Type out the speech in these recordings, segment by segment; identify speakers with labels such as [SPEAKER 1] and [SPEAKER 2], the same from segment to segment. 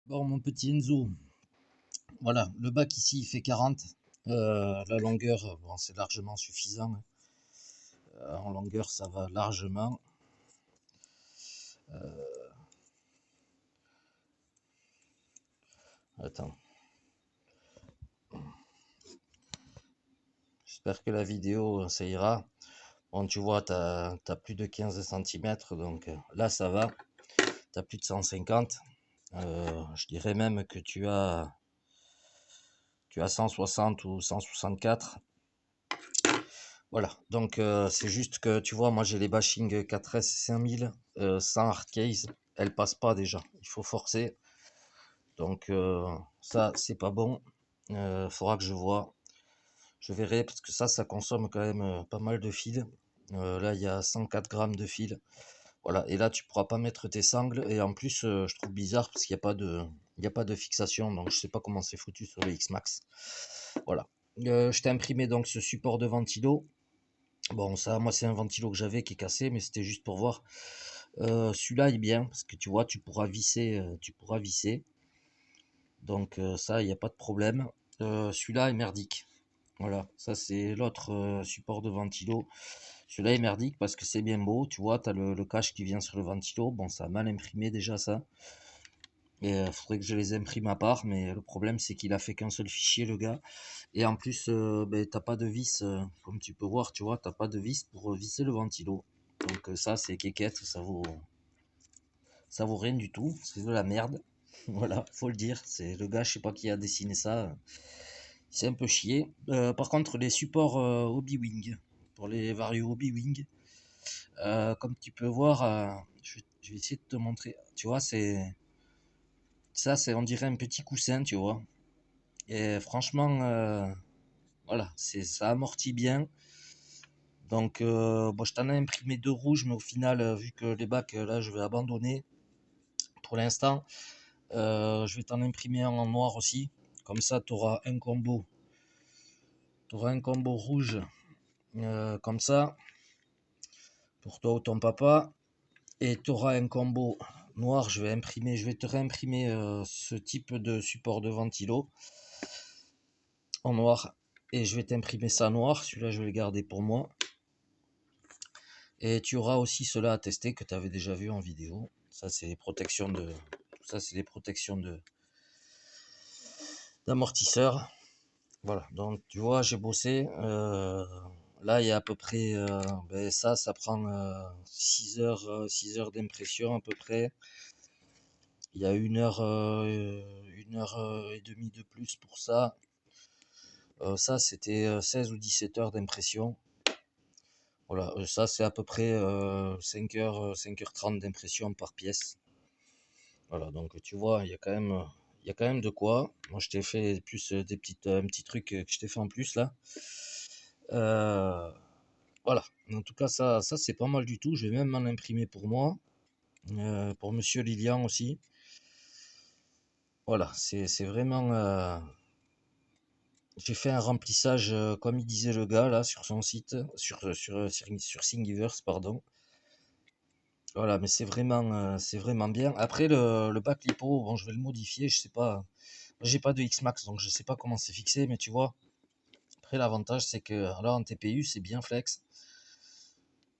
[SPEAKER 1] Bon, mon petit Enzo, voilà, le bac ici il fait 40. La longueur, bon, c'est largement suffisant, hein. En longueur, ça va largement. Euh, Attends, j'espère que la vidéo ça ira. Bon, tu vois, t'as plus de 15 centimètres, donc là ça va. T'as plus de 150. Je dirais même que tu as 160 ou 164. Voilà, donc c'est juste que tu vois, moi j'ai les bashing 4S 5000 sans hard case, elles passent pas déjà, il faut forcer. Donc ça c'est pas bon. Faudra que je vois. Je verrai parce que ça consomme quand même pas mal de fil. Là il y a 104 grammes de fil. Voilà, et là tu pourras pas mettre tes sangles. Et en plus je trouve bizarre parce qu'il n'y a pas de. Il n'y a pas de fixation, donc je sais pas comment c'est foutu sur le X-Max. Voilà. Je t'ai imprimé donc ce support de ventilo. Bon, ça, moi, c'est un ventilo que j'avais qui est cassé, mais c'était juste pour voir. Celui-là est bien parce que tu vois, tu pourras visser, tu pourras visser. Donc ça, il n'y a pas de problème. Celui-là est merdique. Voilà, ça c'est l'autre support de ventilo. Celui-là est merdique parce que c'est bien beau. Tu vois, tu as le cache qui vient sur le ventilo. Bon, ça a mal imprimé déjà ça. Et il faudrait que je les imprime à part, mais le problème c'est qu'il a fait qu'un seul fichier, le gars. Et en plus, ben, t'as pas de vis, comme tu peux voir, tu vois, t'as pas de vis pour visser le ventilo. Donc ça, c'est kékette, ça vaut rien du tout, c'est de la merde. Voilà, faut le dire. C'est le gars, je sais pas qui a dessiné ça. C'est un peu chié. Par contre, les supports Hobby-Wing, pour les Vario Hobby-Wing, comme tu peux voir, je vais essayer de te montrer. Tu vois, c'est on dirait un petit coussin, tu vois. Et franchement, voilà, ça amortit bien. Donc, bon, je t'en ai imprimé deux rouges, mais au final, vu que les bacs, là, je vais abandonner pour l'instant, je vais t'en imprimer un en noir aussi. Comme ça, tu auras un combo. Tu auras un combo rouge, comme ça, pour toi ou ton papa. Et tu auras un combo noir. Je vais te réimprimer ce type de support de ventilo en noir. Et je vais t'imprimer ça noir. Celui-là, je vais le garder pour moi. Et tu auras aussi cela à tester que tu avais déjà vu en vidéo. Ça, c'est les protections de. Ça, c'est les protections d'amortisseur. Voilà. Donc, tu vois, j'ai bossé. Là, il y a à peu près. Ben, ça prend 6 heures, 6 heures d'impression à peu près. Il y a une heure et demie de plus pour ça. Ça, c'était 16 ou 17 heures d'impression. Voilà, ça c'est à peu près 5 heures, 5h30 d'impression par pièce. Voilà, donc tu vois, il y a quand même de quoi. Moi, je t'ai fait plus un petit truc que je t'ai fait en plus là. Euh, voilà, en tout cas, ça c'est pas mal du tout. Je vais même m'en imprimer pour moi, pour Monsieur Lilian aussi. Voilà, c'est vraiment. J'ai fait un remplissage comme il disait le gars là sur son site, sur Thingiverse, pardon. Voilà, mais c'est vraiment bien. Après, le bac lipo, bon, je vais le modifier, je sais pas. J'ai pas de X-Max, donc je sais pas comment c'est fixé, mais tu vois. Après, l'avantage, c'est que là, en TPU, c'est bien flex.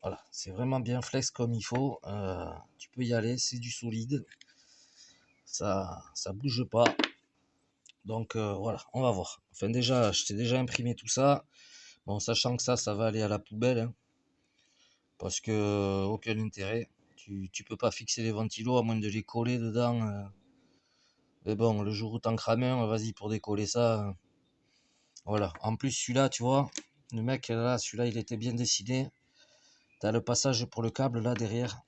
[SPEAKER 1] Voilà, c'est vraiment bien flex comme il faut. Tu peux y aller, c'est du solide. Ça bouge pas. Donc voilà, on va voir. Enfin, déjà, je t'ai déjà imprimé tout ça. Bon, sachant que ça va aller à la poubelle, hein, parce que aucun intérêt. Tu peux pas fixer les ventilos à moins de les coller dedans. Mais bon, le jour où t'en crames un, vas-y pour décoller ça. Voilà. En plus, celui-là, tu vois, le mec là, celui-là, il était bien dessiné. T'as le passage pour le câble là derrière.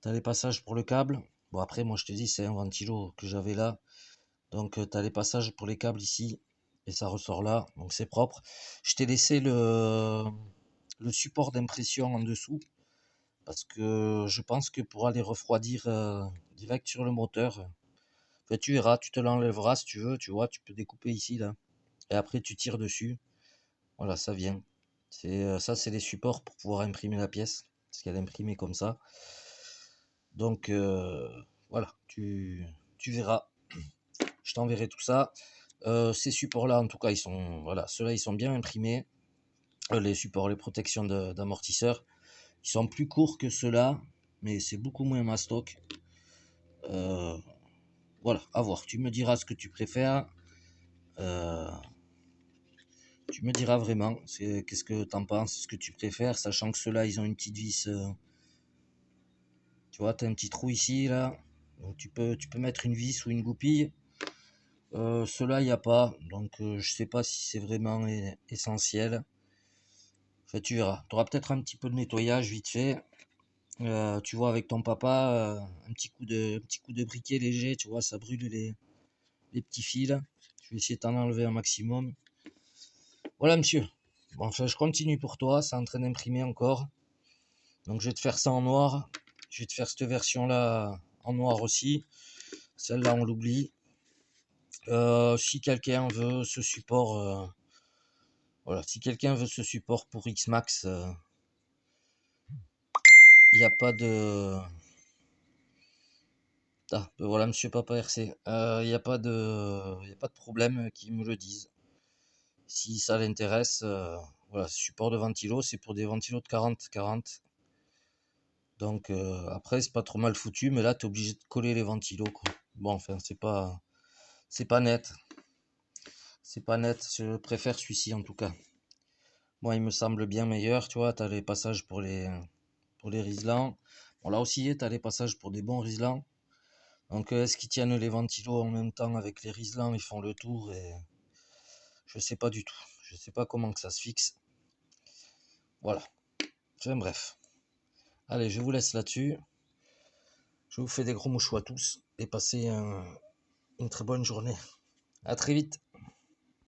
[SPEAKER 1] T'as les passages pour le câble. Bon, après, moi, je te dis, c'est un ventilo que j'avais là. Donc, t'as les passages pour les câbles ici. Et ça ressort là. Donc, c'est propre. Je t'ai laissé le support d'impression en dessous. Parce que je pense que pour aller refroidir direct sur le moteur, enfin, tu verras, tu te l'enlèveras si tu veux, tu vois, tu peux découper ici là. Et après tu tires dessus. Voilà, ça vient. Ça, c'est les supports pour pouvoir imprimer la pièce. Parce qu'elle est imprimée comme ça. Donc voilà, tu verras. Je t'enverrai tout ça. Ces supports-là, en tout cas, voilà, ceux-là, ils sont bien imprimés. Les supports, les protections d'amortisseurs, ils sont plus courts que ceux-là, mais c'est beaucoup moins mastoc. Voilà, à voir. Tu me diras ce que tu préfères. Tu me diras vraiment qu'est-ce que t'en penses, ce que tu préfères, sachant que ceux-là, ils ont une petite vis. Tu vois, tu as un petit trou ici, là. Donc tu peux mettre une vis ou une goupille. Ceux-là, il n'y a pas. Donc je sais pas si c'est vraiment essentiel. Enfin, tu verras. Tu auras peut-être un petit peu de nettoyage vite fait. Tu vois, avec ton papa, un petit coup de briquet léger, tu vois, ça brûle les petits fils. Je vais essayer d'en enlever un maximum. Voilà, monsieur. Bon, enfin, je continue pour toi. C'est en train d'imprimer encore. Donc, je vais te faire ça en noir. Je vais te faire cette version-là en noir aussi. Celle-là, on l'oublie. Si quelqu'un veut ce support, voilà, si quelqu'un veut ce support pour Xmax, il n'y a pas de. Ah, ben voilà, monsieur Papa RC. Il n'y a pas de problème qu'ils me le disent. Si ça l'intéresse, voilà, support de ventilo, c'est pour des ventilos de 40-40. Donc après, c'est pas trop mal foutu, mais là, tu es obligé de coller les ventilos, quoi. Bon, enfin, c'est pas net. C'est pas net. Je préfère celui-ci en tout cas. Moi, il me semble bien meilleur. Tu vois, tu as les passages pour les Riesland. Bon, là aussi, tu as les passages pour des bons Riesland. Donc, est-ce qu'ils tiennent les ventilos en même temps avec les Riesland? Ils font le tour et je sais pas du tout. Je sais pas comment que ça se fixe. Voilà. Enfin, bref. Allez, je vous laisse là-dessus. Je vous fais des gros mouchoirs à tous et passez une très bonne journée. À très vite.